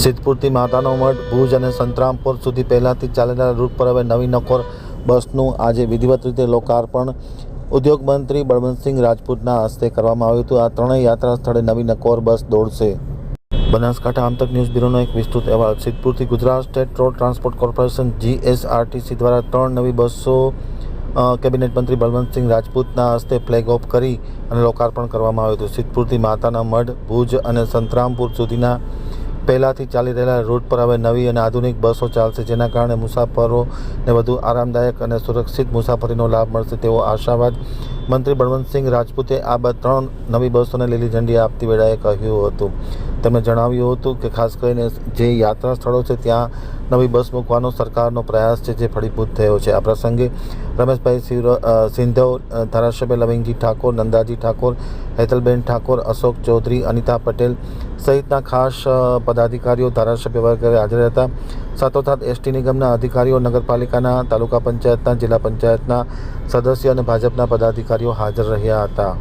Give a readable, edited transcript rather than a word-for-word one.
સિદ્ધપુરથી માતાનો મઢ ભુજ અને સંતરામપુર સુધી પહેલાંથી ચાલેલા રૂટ પર હવે નવી નકોર બસનું આજે વિધિવત રીતે લોકાર્પણ ઉદ્યોગ મંત્રી બળવંતસિંહ રાજપૂતના હસ્તે કરવામાં આવ્યું હતું। આ ત્રણેય યાત્રા સ્થળે નવી નકોર બસ દોડશે। બનાસકાંઠા આમતક ન્યૂઝ બ્યુરોનો એક વિસ્તૃત અહેવાલ। સિદ્ધપુરથી Gujarat state road transport corporation GSRTC દ્વારા 3 નવી બસો કેબિનેટ મંત્રી બળવંતસિંહ રાજપૂતના હસ્તે ફ્લેગ ઓફ કરી અને લોકાર્પણ કરવામાં આવ્યું હતું। સિદ્ધપુરથી માતાના મઢ ભુજ અને સંતરામપુર સુધીના પહેલાંથી ચાલી રહેલા રૂટ પર હવે નવી અને આધુનિક બસો ચાલશે, જેના કારણે મુસાફરોને વધુ આરામદાયક અને સુરક્ષિત મુસાફરીનો લાભ મળશે તેવો આશાવાદ મંત્રી બળવંતસિંહ રાજપૂતે આ 3 નવી બસોને લીલી ઝંડી આપતી વેળાએ કહ્યું હતું। તેમણે જણાવ્યું હતું કે ખાસ કરીને જે યાત્રા સ્થળો છે ત્યાં નવી બસ મૂકવાનો સરકારનો પ્રયાસ છે, જે ફળીભૂત થયો છે। આ પ્રસંગે રમેશભાઈ સિંધવ, ધારાસભ્ય લવિંગજી ઠાકોર, નંદાજી ઠાકોર, હેતલબેન ઠાકોર, અશોક ચૌધરી, અનિતા પટેલ સહિતના ખાસ પદાધિકારીઓ, ધારાસભ્ય વગેરે હાજર હતા। સાથોસાથ એસટી નિગમના અધિકારીઓ, નગરપાલિકાના, તાલુકા પંચાયતના, જિલ્લા પંચાયતના સદસ્યો અને ભાજપના પદાધિકારીઓ હાજર રહ્યા હતા।